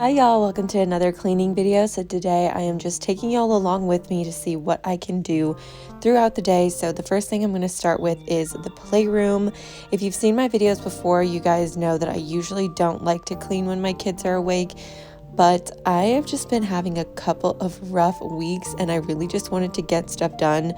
Hi y'all, welcome to another cleaning video. So today I am just taking y'all along with me to see what I can do throughout the day. So the first thing I'm going to start with is the playroom. If you've seen my videos before, you guys know that I usually don't like to clean when my kids are awake, but I have just been having a couple of rough weeks and I really just wanted to get stuff done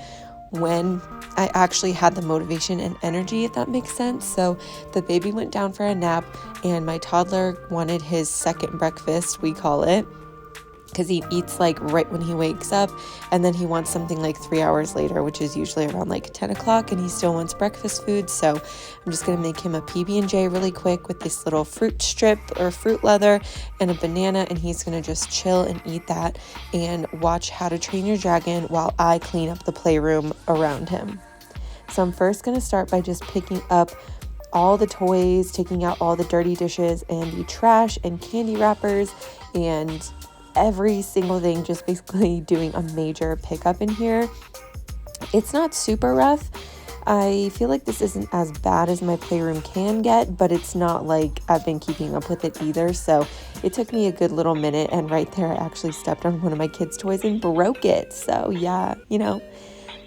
when I actually had the motivation and energy, if that makes sense. So the baby went down for a nap and my toddler wanted his second breakfast, we call it, because he eats like right when he wakes up, and then he wants something like 3 hours later, which is usually around like 10 o'clock, and he still wants breakfast food. So I'm just gonna make him a PB&J really quick with this little fruit strip or fruit leather and a banana, and he's gonna just chill and eat that and watch How to Train Your Dragon while I clean up the playroom around him. So I'm first gonna start by just picking up all the toys, taking out all the dirty dishes and the trash and candy wrappers and every single thing, just basically doing a major pickup in here. It's not super rough. I feel like this isn't as bad as my playroom can get, but it's not like I've been keeping up with it either. So it took me a good little minute, and right there I actually stepped on one of my kids' toys and broke it. So yeah,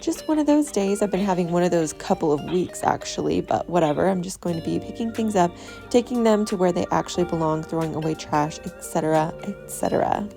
just one of those days. I've been having one of those couple of weeks actually, but whatever. I'm just going to be picking things up, taking them to where they actually belong, throwing away trash, etc., etc.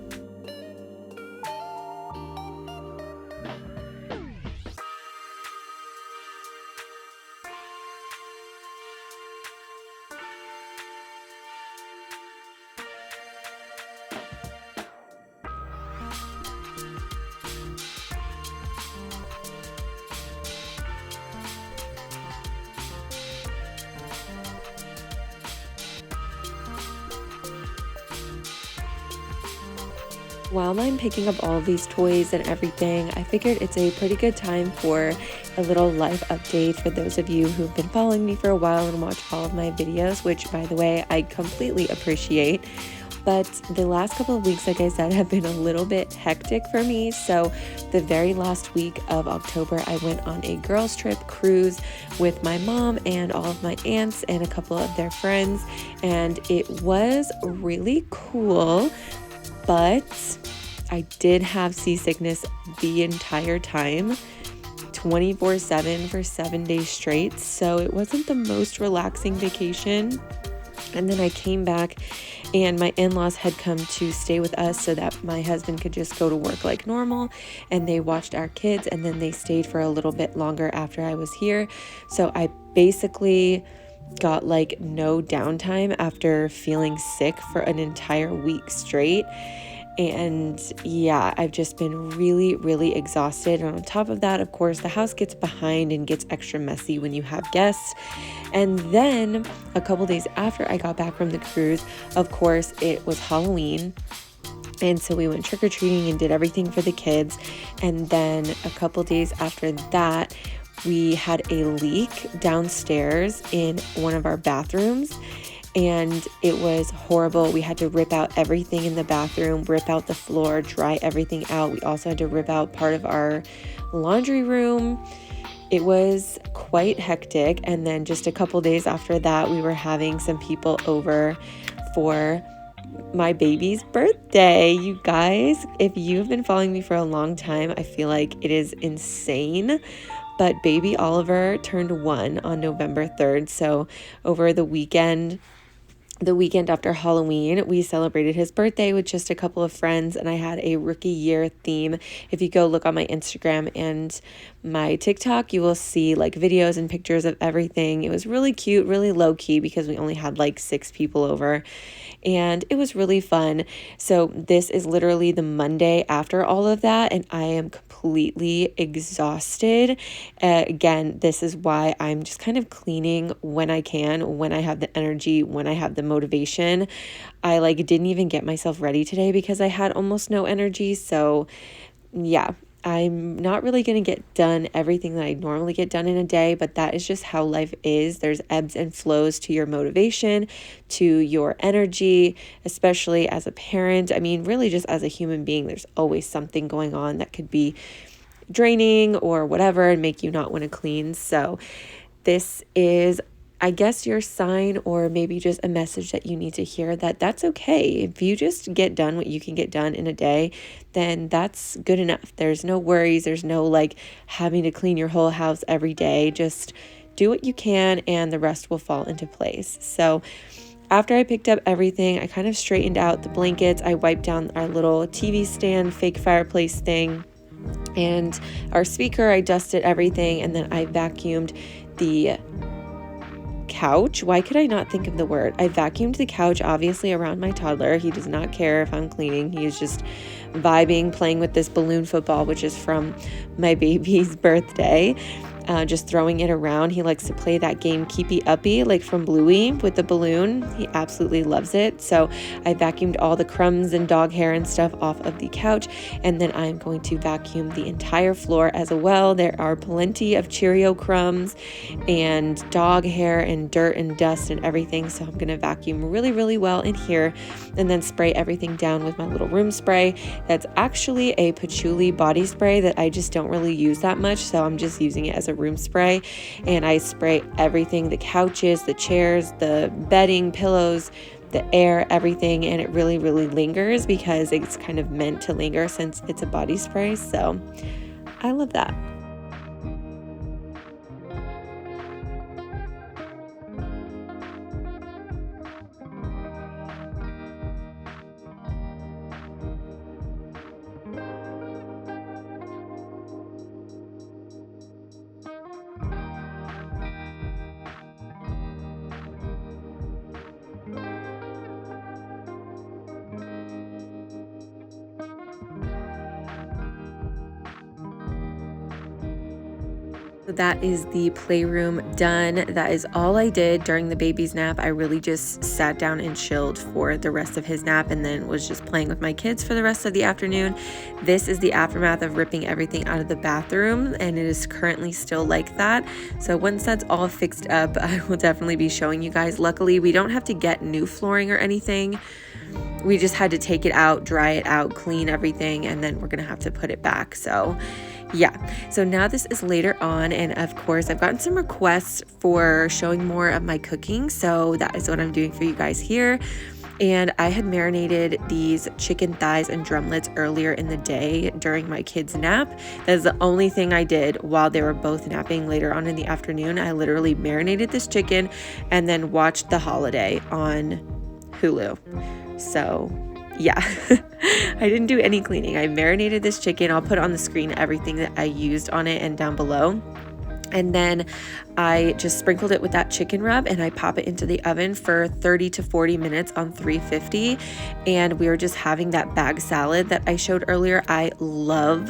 While I'm picking up all of these toys and everything, I figured it's a pretty good time for a little life update for those of you who've been following me for a while and watch all of my videos, which by the way, I completely appreciate. But the last couple of weeks, like I said, have been a little bit hectic for me. So the very last week of October, I went on a girls trip cruise with my mom and all of my aunts and a couple of their friends. And it was really cool, but I did have seasickness the entire time, 24/7 for 7 days straight. So it wasn't the most relaxing vacation. And then I came back and my in-laws had come to stay with us so that my husband could just go to work like normal, and they watched our kids, and then they stayed for a little bit longer after I was here. So I basically got like no downtime after feeling sick for an entire week straight. And yeah, I've just been really, really exhausted. And on top of that, of course, the house gets behind and gets extra messy when you have guests. And then a couple days after I got back from the cruise, of course, it was Halloween. And so we went trick-or-treating and did everything for the kids. And then a couple days after that, we had a leak downstairs in one of our bathrooms. And it was horrible. We had to rip out everything in the bathroom, rip out the floor, dry everything out. We also had to rip out part of our laundry room. It was quite hectic. And then just a couple days after that, we were having some people over for my baby's birthday. You guys, if you've been following me for a long time, I feel like it is insane. But baby Oliver turned 1 on November 3rd. So over the weekend after Halloween, we celebrated his birthday with just a couple of friends, and I had a rookie year theme. If you go look on my Instagram and my TikTok, you will see like videos and pictures of everything. It was really cute, really low key because we only had like 6 people over, and it was really fun. So this is literally the Monday after all of that, and I am completely exhausted. Again, this is why I'm just kind of cleaning when I can, when I have the energy, when I have the motivation. I like didn't even get myself ready today because I had almost no energy. So yeah, I'm not really going to get done everything that I normally get done in a day, but that is just how life is. There's ebbs and flows to your motivation, to your energy, especially as a parent. I mean, really just as a human being, there's always something going on that could be draining or whatever and make you not want to clean. So this is I guess your sign, or maybe just a message that you need to hear, that that's okay. If you just get done what you can get done in a day, then that's good enough. There's no worries. There's no like having to clean your whole house every day. Just do what you can and the rest will fall into place. So after I picked up everything, I kind of straightened out the blankets. I wiped down our little TV stand, fake fireplace thing, and our speaker. I dusted everything, and then I vacuumed the couch. Why could I not think of the word? I vacuumed the couch, obviously, around my toddler. He does not care if I'm cleaning. He is just vibing, playing with this balloon football, which is from my baby's birthday. Just throwing it around. He likes to play that game Keepy Uppy, like from Bluey, with the balloon. He absolutely loves it. So I vacuumed all the crumbs and dog hair and stuff off of the couch, and then I'm going to vacuum the entire floor as well. There are plenty of Cheerio crumbs and dog hair and dirt and dust and everything, so I'm going to vacuum really, really well in here, and then spray everything down with my little room spray. That's actually a patchouli body spray that I just don't really use that much, so I'm just using it as a room spray, and I spray everything, the couches, the chairs, the bedding, pillows, the air, everything, and it really, really lingers because it's kind of meant to linger since it's a body spray. So I love that. So that is the playroom done. That is all I did during the baby's nap. I really just sat down and chilled for the rest of his nap, and then was just playing with my kids for the rest of the afternoon. This is the aftermath of ripping everything out of the bathroom, and it is currently still like that. So once that's all fixed up, I will definitely be showing you guys. Luckily, we don't have to get new flooring or anything. We just had to take it out, dry it out, clean everything, and then we're gonna have to put it back. So yeah, so now this is later on, and of course I've gotten some requests for showing more of my cooking, so that is what I'm doing for you guys here. And I had marinated these chicken thighs and drumlets earlier in the day during my kids' nap. That is the only thing I did while they were both napping later on in the afternoon. I literally marinated this chicken and then watched The Holiday on Hulu. So yeah, I didn't do any cleaning. I marinated this chicken. I'll put on the screen everything that I used on it and down below. And then I just sprinkled it with that chicken rub, and I pop it into the oven for 30 to 40 minutes on 350. And we were just having that bag salad that I showed earlier. I love,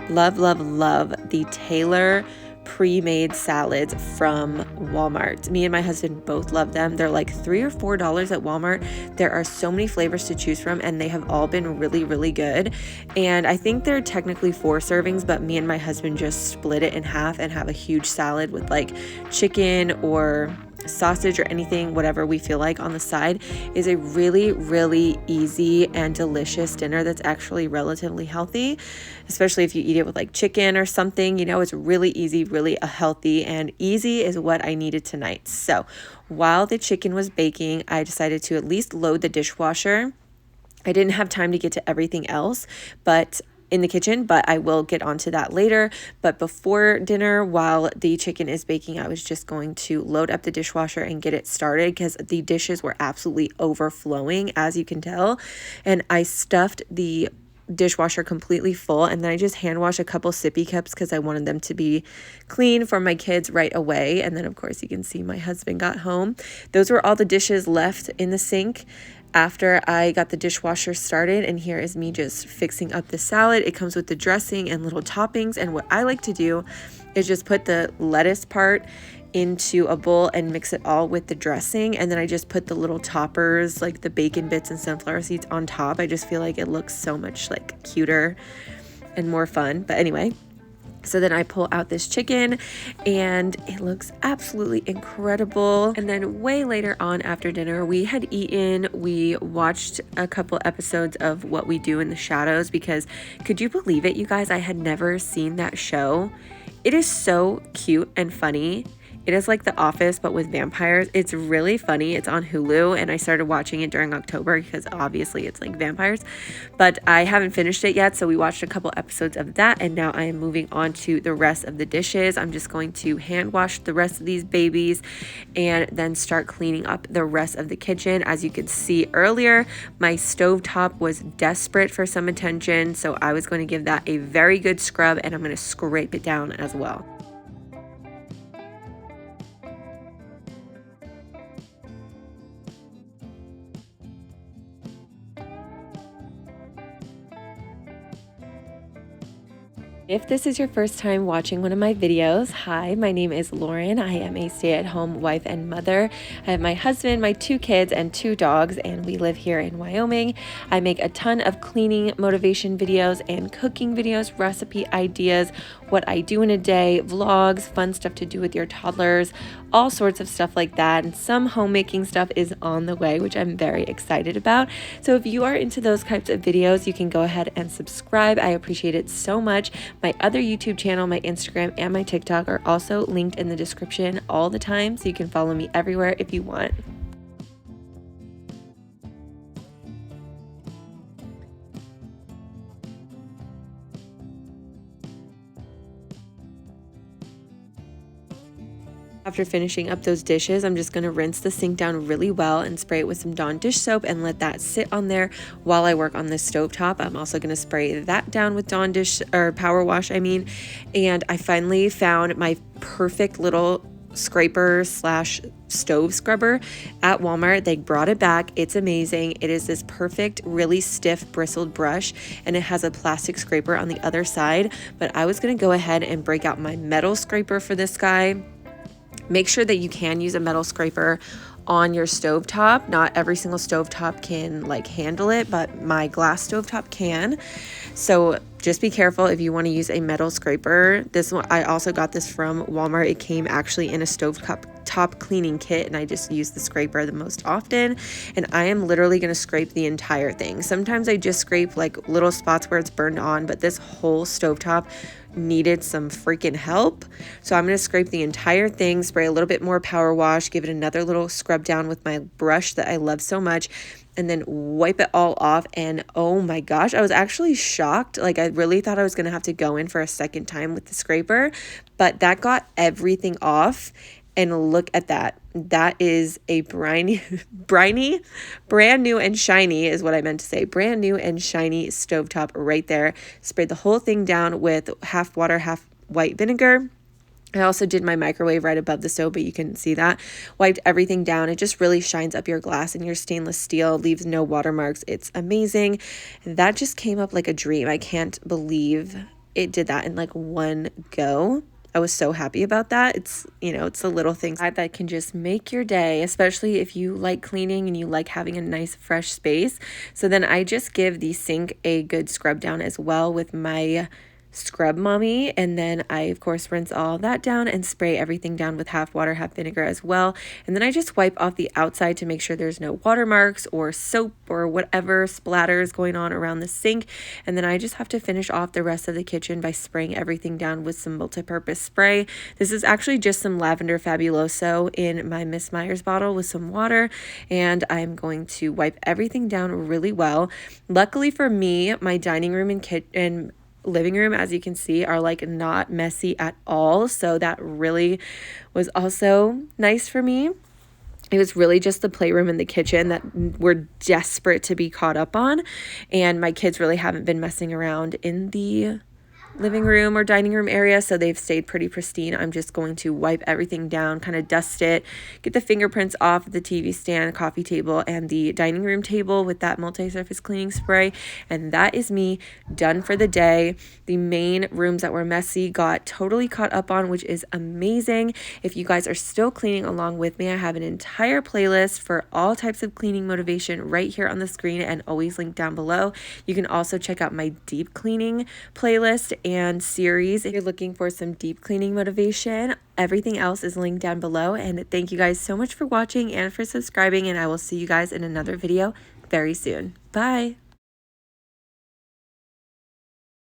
love, love, love the Taylor pre-made salads from Walmart. Me and my husband both love them. They're like $3 or $4 at Walmart. There are so many flavors to choose from, and they have all been really, really good. And I think they're technically 4 servings, but me and my husband just split it in half and have a huge salad with like chicken or sausage or anything, whatever we feel like on the side. Is a really, really easy and delicious dinner that's actually relatively healthy, especially if you eat it with like chicken or something. You know, it's really easy, really healthy, and easy is what I needed tonight. So while the chicken was baking, I decided to at least load the dishwasher. I didn't have time to get to everything else, but in the kitchen, but I will get onto that later. But before dinner, while the chicken is baking, I was just going to load up the dishwasher and get it started because the dishes were absolutely overflowing, as you can tell. And I stuffed the dishwasher completely full, and then I just hand washed a couple sippy cups because I wanted them to be clean for my kids right away. And then of course you can see my husband got home. Those were all the dishes left in the sink after I got the dishwasher started, and here is me just fixing up the salad. It comes with the dressing and little toppings, and what I like to do is just put the lettuce part into a bowl and mix it all with the dressing, and then I just put the little toppers like the bacon bits and sunflower seeds on top. I just feel like it looks so much like cuter and more fun. But anyway, so then I pull out this chicken and it looks absolutely incredible. And then way later on after dinner, we had eaten, we watched a couple episodes of What We Do in the Shadows, because could you believe it, you guys? I had never seen that show. It is so cute and funny. It is like The Office, but with vampires. It's really funny. It's on Hulu, and I started watching it during October because obviously it's like vampires. But I haven't finished it yet, so we watched a couple episodes of that, and now I am moving on to the rest of the dishes. I'm just going to hand wash the rest of these babies and then start cleaning up the rest of the kitchen. As you could see earlier, my stovetop was desperate for some attention, so I was going to give that a very good scrub, and I'm going to scrape it down as well. If this is your first time watching one of my videos, hi, my name is Lauren. I am a stay-at-home wife and mother. I have my husband, my 2 kids, and 2 dogs, and we live here in Wyoming. I make a ton of cleaning motivation videos and cooking videos, recipe ideas, what I do in a day, vlogs, fun stuff to do with your toddlers, all sorts of stuff like that. And some homemaking stuff is on the way, which I'm very excited about. So if you are into those types of videos, you can go ahead and subscribe. I appreciate it so much. My other YouTube channel, my Instagram, and my TikTok are also linked in the description all the time, so you can follow me everywhere if you want. After finishing up those dishes, I'm just going to rinse the sink down really well and spray it with some Dawn dish soap and let that sit on there while I work on this stovetop. I'm also going to spray that down with Dawn dish or power wash, and I finally found my perfect little scraper slash stove scrubber at Walmart. They brought it back. It's amazing. It is this perfect, really stiff bristled brush, and it has a plastic scraper on the other side, but I was going to go ahead and break out my metal scraper for this guy. Make sure that you can use a metal scraper on your stovetop. Not every single stovetop can like handle it, but my glass stovetop can. So just be careful if you want to use a metal scraper. This one, I also got this from Walmart. It came actually in a stovetop cleaning kit, and I just use the scraper the most often. And I am literally going to scrape the entire thing. Sometimes I just scrape like little spots where it's burned on, but this whole stovetop needed some freaking help. So I'm going to scrape the entire thing, spray a little bit more power wash, give it another little scrub down with my brush that I love so much, and then wipe it all off. And oh my gosh, I was actually shocked. Like, I really thought I was going to have to go in for a second time with the scraper, but that got everything off. And look at that. That is a brand new and shiny is what I meant to say. Brand new and shiny stovetop right there. Sprayed the whole thing down with half water, half white vinegar. I also did my microwave right above the stove, but you can see that. Wiped everything down. It just really shines up your glass and your stainless steel, leaves no watermarks. It's amazing. That just came up like a dream. I can't believe it did that in like one go. I was so happy about that. It's, it's the little things that can just make your day, especially if you like cleaning and you like having a nice fresh space. So then I just give the sink a good scrub down as well with my Scrub Mommy, and then I of course rinse all that down and spray everything down with half water, half vinegar as well. And then I just wipe off the outside to make sure there's no watermarks or soap or whatever splatters going on around the sink. And then I just have to finish off the rest of the kitchen by spraying everything down with some multi-purpose spray. This is actually just some lavender fabuloso in my Miss Myers bottle with some water, and I'm going to wipe everything down really well. Luckily for me, my dining room and living room, as you can see, are like not messy at all, so that really was also nice for me. It was really just the playroom and the kitchen that we're desperate to be caught up on, and my kids really haven't been messing around in the living room or dining room area, so they've stayed pretty pristine. I'm just going to wipe everything down, kind of dust it, get the fingerprints off the TV stand, coffee table, and the dining room table with that multi-surface cleaning spray, and that is me done for the day. The main rooms that were messy got totally caught up on, which is amazing. If you guys are still cleaning along with me, I have an entire playlist for all types of cleaning motivation right here on the screen and always linked down below. You can also check out my deep cleaning playlist and series if you're looking for some deep cleaning motivation. Everything else is linked down below, and thank you guys so much for watching and for subscribing, and I will see you guys in another video very soon. Bye.